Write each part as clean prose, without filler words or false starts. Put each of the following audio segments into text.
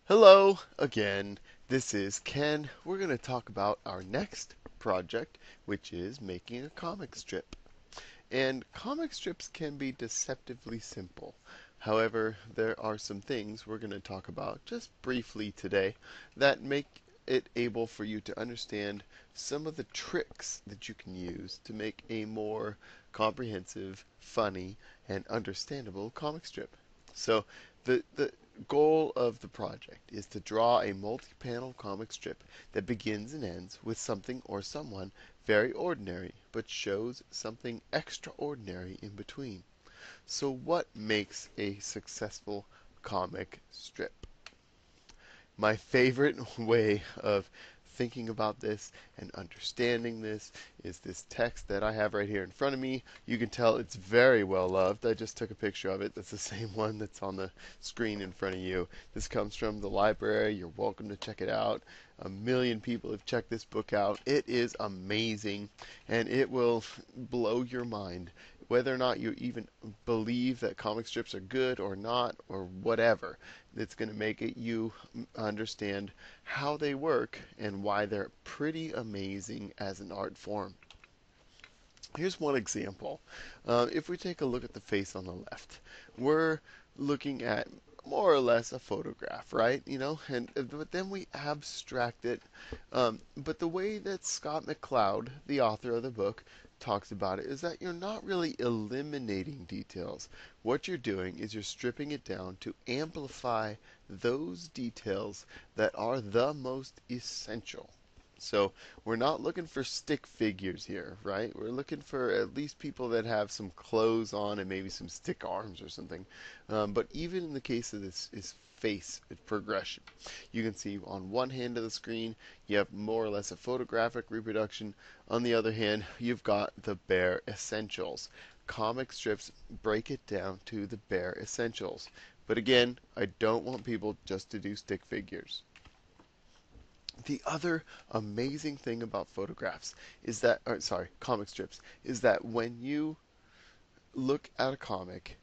Hello again. This is Ken. We're going to talk about our next project, which is making a comic strip. And comic strips can be deceptively simple. However, there are some things we're going to talk about just briefly today that make it able for you to understand some of the tricks that you can use to make a more comprehensive, funny, and understandable comic strip. So, the goal of the project is to draw a multi-panel comic strip that begins and ends with something or someone very ordinary, but shows something extraordinary in between. So, what makes a successful comic strip? My favorite way of thinking about this and understanding this is this text that I have right here in front of me. You can tell it's very well loved. I just took a picture of it. That's the same one that's on the screen in front of you. This comes from the library. You're welcome to check it out. A million people have checked this book out. It is amazing, and it will blow your mind whether or not you even believe that comic strips are good or not or whatever. It's going to make you understand how they work and why they're pretty amazing as an art form. Here's one example. If we take a look at the face on the left, we're looking at more or less a photograph, right? And but then we abstract it. But the way that Scott McCloud, the author of the book, talks about it is that you're not really eliminating details. What you're doing is you're stripping it down to amplify those details that are the most essential. So we're not looking for stick figures here, right? We're looking for at least people that have some clothes on and maybe some stick arms or something. But even in the case of this is face progression. You can see on one hand of the screen you have more or less a photographic reproduction. On the other hand, you've got the bare essentials. Comic strips break it down to the bare essentials. But again, I don't want people just to do stick figures. The other amazing thing about photographs is that, or sorry, comic strips, is that when you look at a comic,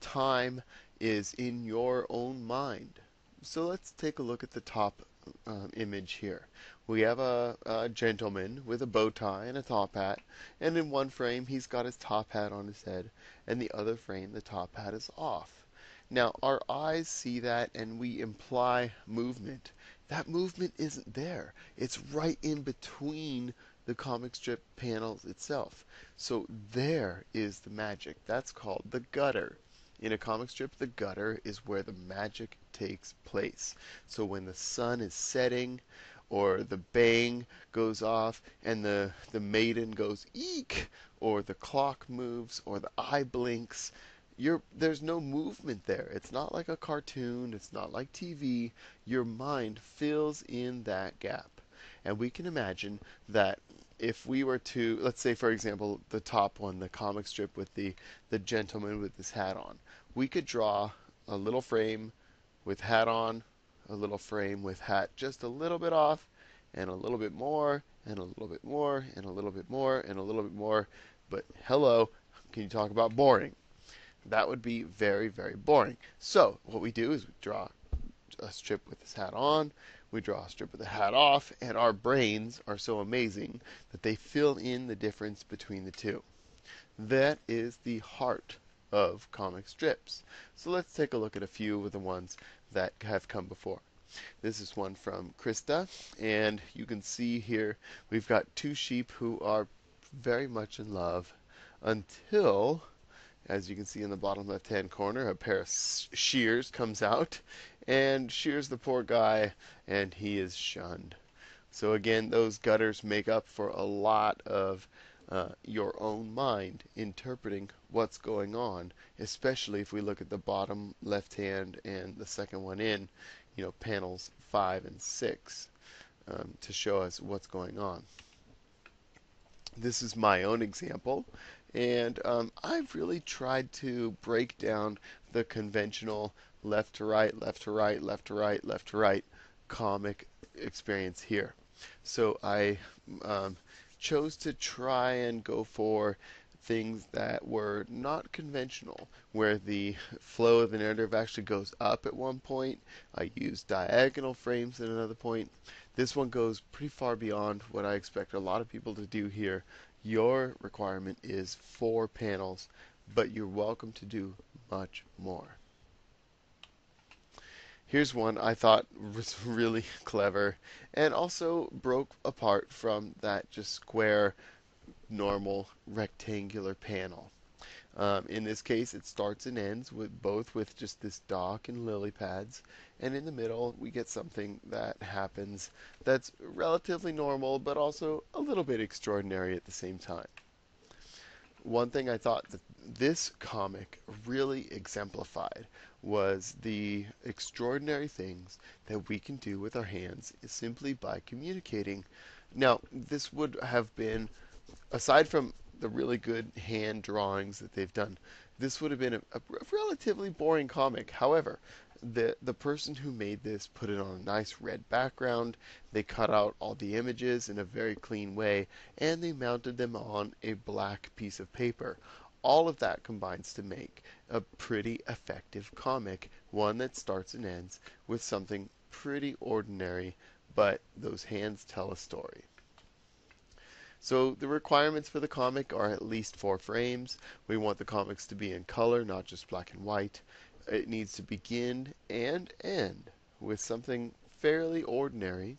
time is in your own mind. So let's take a look at the top image here. We have a gentleman with a bow tie and a top hat, and in one frame he's got his top hat on his head, and the other frame the top hat is off. Now our eyes see that and we imply movement. That movement isn't there. It's right in between the comic strip panels itself. So there is the magic. That's called the gutter. In a comic strip, the gutter is where the magic takes place. So when the sun is setting, or the bang goes off, and the maiden goes eek, or the clock moves, or the eye blinks, there's no movement there. It's not like a cartoon, it's not like TV. Your mind fills in that gap. And we can imagine that if we were to, let's say for example, the top one, the comic strip with the gentleman with his hat on, we could draw a little frame with hat on, a little frame with hat just a little bit off, and a little bit more, and a little bit more, and a little bit more, and a little bit more. But hello, can you talk about boring? That would be very, very boring. So what we do is we draw a strip with his hat on, we draw a strip with the hat off, and our brains are so amazing that they fill in the difference between the two. That is the heart of comic strips. So let's take a look at a few of the ones that have come before. This is one from Krista, and you can see here we've got two sheep who are very much in love until, as you can see in the bottom left hand corner, a pair of shears comes out and shears the poor guy, and he is shunned. So again, those gutters make up for a lot of your own mind interpreting what's going on, especially if we look at the bottom left hand and the second one in, panels 5 and 6, to show us what's going on. This is my own example, and I've really tried to break down the conventional left to right, left to right, left to right, left to right comic experience here. So I chose to try and go for things that were not conventional, where the flow of the narrative actually goes up at one point. I used diagonal frames at another point. This one goes pretty far beyond what I expect a lot of people to do here. Your requirement is 4 panels, but you're welcome to do much more. Here's one I thought was really clever and also broke apart from that just square, normal, rectangular panel. In this case, it starts and ends with just this dock and lily pads, and in the middle we get something that happens that's relatively normal, but also a little bit extraordinary at the same time. One thing I thought that this comic really exemplified was the extraordinary things that we can do with our hands simply by communicating. Now, this would have been, aside from the really good hand drawings that they've done, this would have been a relatively boring comic. However, the person who made this put it on a nice red background. They cut out all the images in a very clean way, and they mounted them on a black piece of paper. All of that combines to make a pretty effective comic, one that starts and ends with something pretty ordinary, but those hands tell a story. So the requirements for the comic are at least 4 frames. We want the comics to be in color, not just black and white. It needs to begin and end with something fairly ordinary.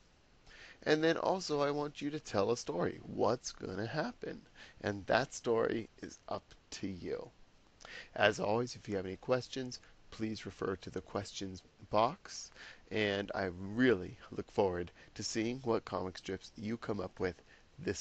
And then also I want you to tell a story. What's going to happen? And that story is up to you. As always, if you have any questions, please refer to the questions box. And I really look forward to seeing what comic strips you come up with this